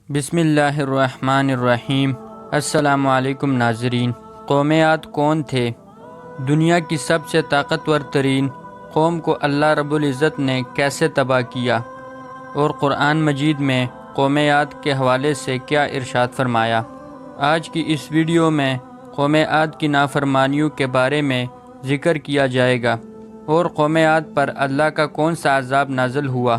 بسم اللہ الرحمن الرحیم۔ السلام علیکم ناظرین۔ قوم عاد کون تھے؟ دنیا کی سب سے طاقتور ترین قوم کو اللہ رب العزت نے کیسے تباہ کیا، اور قرآن مجید میں قوم عاد کے حوالے سے کیا ارشاد فرمایا؟ آج کی اس ویڈیو میں قوم عاد کی نافرمانیوں کے بارے میں ذکر کیا جائے گا، اور قوم عاد پر اللہ کا کون سا عذاب نازل ہوا،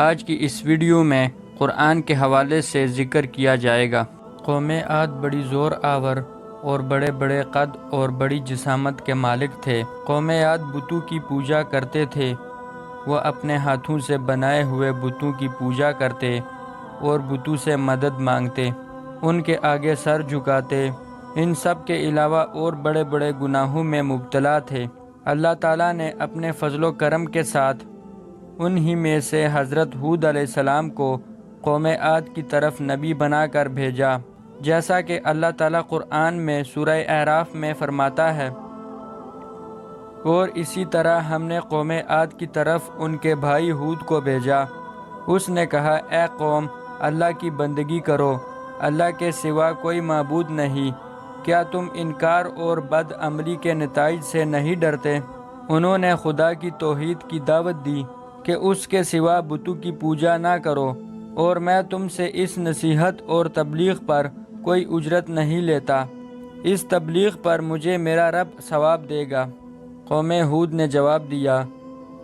آج کی اس ویڈیو میں قرآن کے حوالے سے ذکر کیا جائے گا۔ قوم عاد بڑی زور آور اور بڑے بڑے قد اور بڑی جسامت کے مالک تھے۔ قوم عاد بتوں کی پوجا کرتے تھے، وہ اپنے ہاتھوں سے بنائے ہوئے بتوں کی پوجا کرتے اور بتوں سے مدد مانگتے، ان کے آگے سر جھکاتے۔ ان سب کے علاوہ اور بڑے بڑے گناہوں میں مبتلا تھے۔ اللہ تعالیٰ نے اپنے فضل و کرم کے ساتھ انہی میں سے حضرت ہود علیہ السلام کو قوم عاد کی طرف نبی بنا کر بھیجا، جیسا کہ اللہ تعالیٰ قرآن میں سورہ اعراف میں فرماتا ہے، اور اسی طرح ہم نے قوم عاد کی طرف ان کے بھائی ہود کو بھیجا۔ اس نے کہا، اے قوم، اللہ کی بندگی کرو، اللہ کے سوا کوئی معبود نہیں، کیا تم انکار اور بد عملی کے نتائج سے نہیں ڈرتے؟ انہوں نے خدا کی توحید کی دعوت دی کہ اس کے سوا بتوں کی پوجا نہ کرو، اور میں تم سے اس نصیحت اور تبلیغ پر کوئی اجرت نہیں لیتا، اس تبلیغ پر مجھے میرا رب ثواب دے گا۔ قوم ہود نے جواب دیا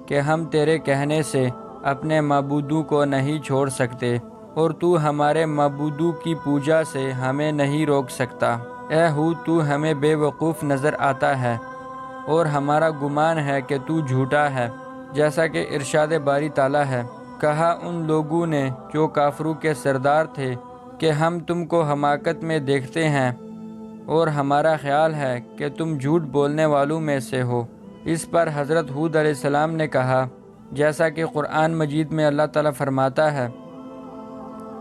کہ ہم تیرے کہنے سے اپنے معبودوں کو نہیں چھوڑ سکتے، اور تو ہمارے معبودوں کی پوجا سے ہمیں نہیں روک سکتا۔ اے ہود، تو ہمیں بے وقوف نظر آتا ہے، اور ہمارا گمان ہے کہ تو جھوٹا ہے، جیسا کہ ارشاد باری تعالیٰ ہے۔ کہا ان لوگوں نے جو کافروں کے سردار تھے کہ ہم تم کو حماقت میں دیکھتے ہیں، اور ہمارا خیال ہے کہ تم جھوٹ بولنے والوں میں سے ہو۔ اس پر حضرت ہود علیہ السلام نے کہا، جیسا کہ قرآن مجید میں اللہ تعالیٰ فرماتا ہے،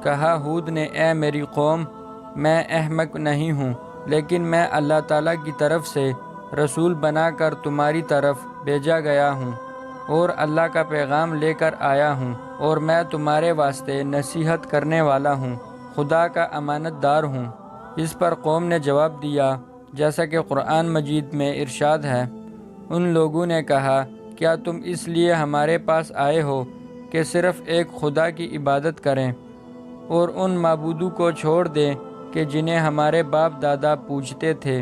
کہا ہود نے، اے میری قوم، میں احمق نہیں ہوں، لیکن میں اللہ تعالیٰ کی طرف سے رسول بنا کر تمہاری طرف بھیجا گیا ہوں، اور اللہ کا پیغام لے کر آیا ہوں، اور میں تمہارے واسطے نصیحت کرنے والا ہوں، خدا کا امانت دار ہوں۔ اس پر قوم نے جواب دیا، جیسا کہ قرآن مجید میں ارشاد ہے، ان لوگوں نے کہا، کیا تم اس لیے ہمارے پاس آئے ہو کہ صرف ایک خدا کی عبادت کریں، اور ان معبودوں کو چھوڑ دیں کہ جنہیں ہمارے باپ دادا پوجتے تھے؟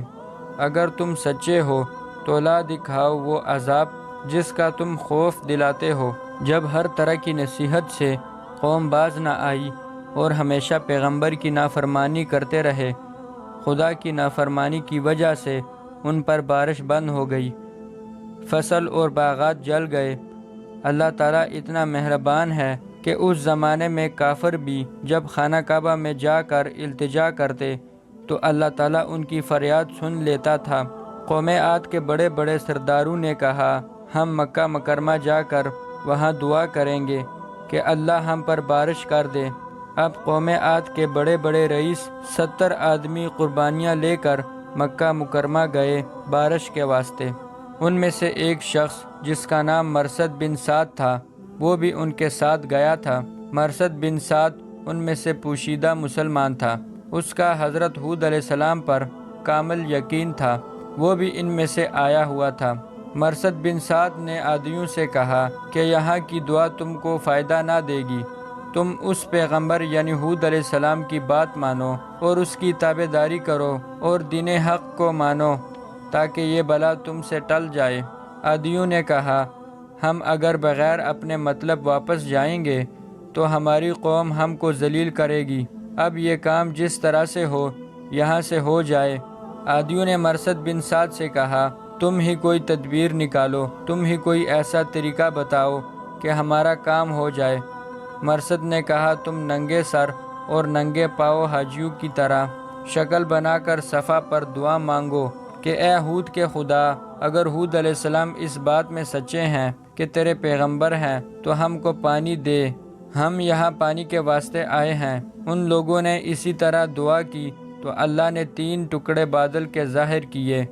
اگر تم سچے ہو تو لا دکھاؤ وہ عذاب جس کا تم خوف دلاتے ہو۔ جب ہر طرح کی نصیحت سے قوم باز نہ آئی اور ہمیشہ پیغمبر کی نافرمانی کرتے رہے، خدا کی نافرمانی کی وجہ سے ان پر بارش بند ہو گئی، فصل اور باغات جل گئے۔ اللہ تعالیٰ اتنا مہربان ہے کہ اس زمانے میں کافر بھی جب خانہ کعبہ میں جا کر التجا کرتے تو اللہ تعالیٰ ان کی فریاد سن لیتا تھا۔ قوم عاد کے بڑے بڑے سرداروں نے کہا، ہم مکہ مکرمہ جا کر وہاں دعا کریں گے کہ اللہ ہم پر بارش کر دے۔ اب قوم عاد کے بڑے بڑے رئیس 70 آدمی قربانیاں لے کر مکہ مکرمہ گئے بارش کے واسطے۔ ان میں سے ایک شخص جس کا نام مرثد بن سعد تھا، وہ بھی ان کے ساتھ گیا تھا۔ مرثد بن سعد ان میں سے پوشیدہ مسلمان تھا، اس کا حضرت ہود علیہ السلام پر کامل یقین تھا، وہ بھی ان میں سے آیا ہوا تھا۔ مرثد بن سعد نے عادیوں سے کہا کہ یہاں کی دعا تم کو فائدہ نہ دے گی، تم اس پیغمبر یعنی ہود علیہ السلام کی بات مانو اور اس کی تابع داری کرو، اور دین حق کو مانو تاکہ یہ بلا تم سے ٹل جائے۔ عادیوں نے کہا، ہم اگر بغیر اپنے مطلب واپس جائیں گے تو ہماری قوم ہم کو ذلیل کرے گی، اب یہ کام جس طرح سے ہو یہاں سے ہو جائے۔ عادیوں نے مرثد بن سعد سے کہا، تم ہی کوئی تدبیر نکالو، تم ہی کوئی ایسا طریقہ بتاؤ کہ ہمارا کام ہو جائے۔ مرثد نے کہا، تم ننگے سر اور ننگے پاؤں حاجیوں کی طرح شکل بنا کر صفا پر دعا مانگو کہ اے ہود کے خدا، اگر ہود علیہ السلام اس بات میں سچے ہیں کہ تیرے پیغمبر ہیں تو ہم کو پانی دے، ہم یہاں پانی کے واسطے آئے ہیں۔ ان لوگوں نے اسی طرح دعا کی تو اللہ نے 3 ٹکڑے بادل کے ظاہر کیے،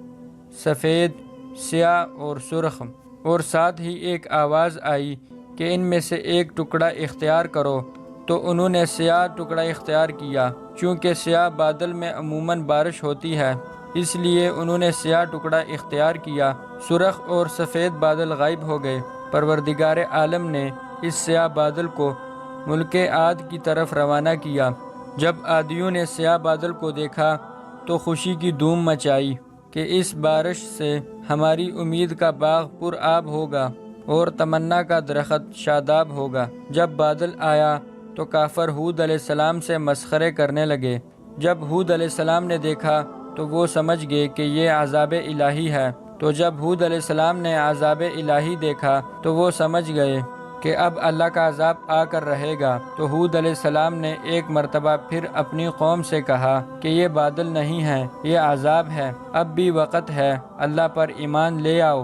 سفید، سیاہ اور سرخ، اور ساتھ ہی ایک آواز آئی کہ ان میں سے ایک ٹکڑا اختیار کرو تو انہوں نے سیاہ ٹکڑا اختیار کیا۔ چونکہ سیاہ بادل میں عموماً بارش ہوتی ہے، اس لیے انہوں نے سیاہ ٹکڑا اختیار کیا۔ سرخ اور سفید بادل غائب ہو گئے۔ پروردگار عالم نے اس سیاہ بادل کو ملک عاد کی طرف روانہ کیا۔ جب عادیوں نے سیاہ بادل کو دیکھا تو خوشی کی دھوم مچائی کہ اس بارش سے ہماری امید کا باغ پر آب ہوگا اور تمنا کا درخت شاداب ہوگا۔ جب بادل آیا تو کافر ہود علیہ السلام سے مسخرے کرنے لگے۔ جب ہود علیہ السلام نے دیکھا تو وہ سمجھ گئے کہ یہ عذاب الہی ہے۔ تو جب ہود علیہ السلام نے عذاب الہی دیکھا تو وہ سمجھ گئے کہ اب اللہ کا عذاب آ کر رہے گا۔ تو ہود علیہ السلام نے ایک مرتبہ پھر اپنی قوم سے کہا کہ یہ بادل نہیں ہے، یہ عذاب ہے، اب بھی وقت ہے، اللہ پر ایمان لے آؤ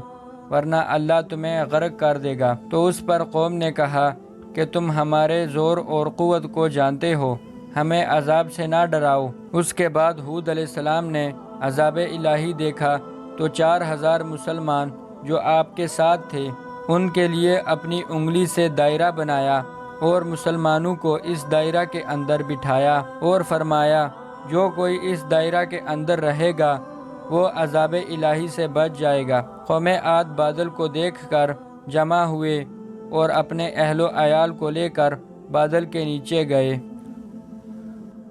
ورنہ اللہ تمہیں غرق کر دے گا۔ تو اس پر قوم نے کہا کہ تم ہمارے زور اور قوت کو جانتے ہو، ہمیں عذاب سے نہ ڈراؤ۔ اس کے بعد ہود علیہ السلام نے عذاب الہی دیکھا تو 4000 مسلمان جو آپ کے ساتھ تھے ان کے لیے اپنی انگلی سے دائرہ بنایا اور مسلمانوں کو اس دائرہ کے اندر بٹھایا اور فرمایا جو کوئی اس دائرہ کے اندر رہے گا وہ عذاب الہی سے بچ جائے گا۔ قوم عاد بادل کو دیکھ کر جمع ہوئے اور اپنے اہل و عیال کو لے کر بادل کے نیچے گئے۔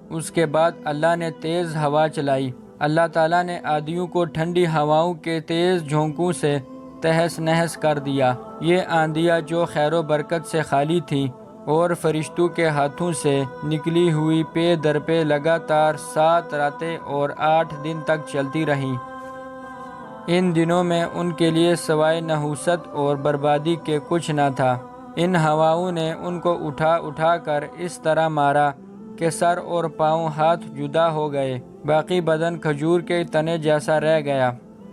اس کے بعد اللہ نے تیز ہوا چلائی۔ اللہ تعالیٰ نے عادیوں کو ٹھنڈی ہواؤں کے تیز جھونکوں سے تہس نہس کر دیا۔ یہ آندیاں جو خیر و برکت سے خالی تھیں اور فرشتوں کے ہاتھوں سے نکلی ہوئی پے در پے لگاتار 7 راتیں اور 8 دن تک چلتی رہیں۔ ان دنوں میں ان کے لیے سوائے نحوست اور بربادی کے کچھ نہ تھا۔ ان ہواؤں نے ان کو اٹھا اٹھا کر اس طرح مارا کہ سر اور پاؤں ہاتھ جدا ہو گئے، باقی بدن کھجور کے تنے جیسا رہ گیا۔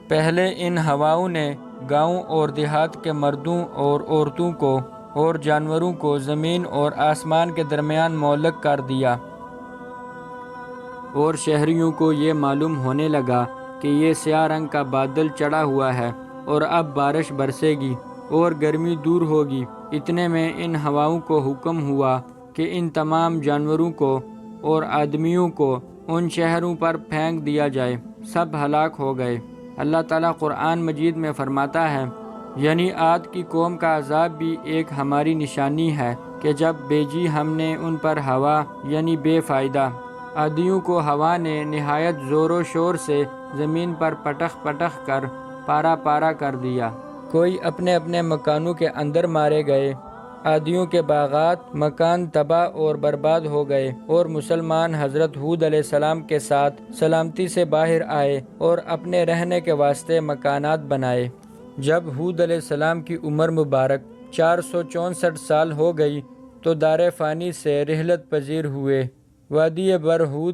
پہلے ان ہواؤں نے گاؤں اور دیہات کے مردوں اور عورتوں کو اور جانوروں کو زمین اور آسمان کے درمیان معلق کر دیا، اور شہریوں کو یہ معلوم ہونے لگا کہ یہ سیاہ رنگ کا بادل چڑھا ہوا ہے اور اب بارش برسے گی اور گرمی دور ہوگی۔ اتنے میں ان ہواؤں کو حکم ہوا کہ ان تمام جانوروں کو اور آدمیوں کو ان شہروں پر پھینک دیا جائے، سب ہلاک ہو گئے۔ اللہ تعالیٰ قرآن مجید میں فرماتا ہے، یعنی عاد کی قوم کا عذاب بھی ایک ہماری نشانی ہے کہ جب بھیجی ہم نے ان پر ہوا یعنی بے فائدہ۔ عادیوں کو ہوا نے نہایت زور و شور سے زمین پر پٹخ پٹخ کر پارا پارا کر دیا۔ کوئی اپنے اپنے مکانوں کے اندر مارے گئے۔ عادیوں کے باغات مکان تباہ اور برباد ہو گئے، اور مسلمان حضرت ہود علیہ السلام کے ساتھ سلامتی سے باہر آئے اور اپنے رہنے کے واسطے مکانات بنائے۔ جب ہود علیہ السلام کی عمر مبارک 464 سال ہو گئی تو دار فانی سے رحلت پذیر ہوئے۔ وادی برہوت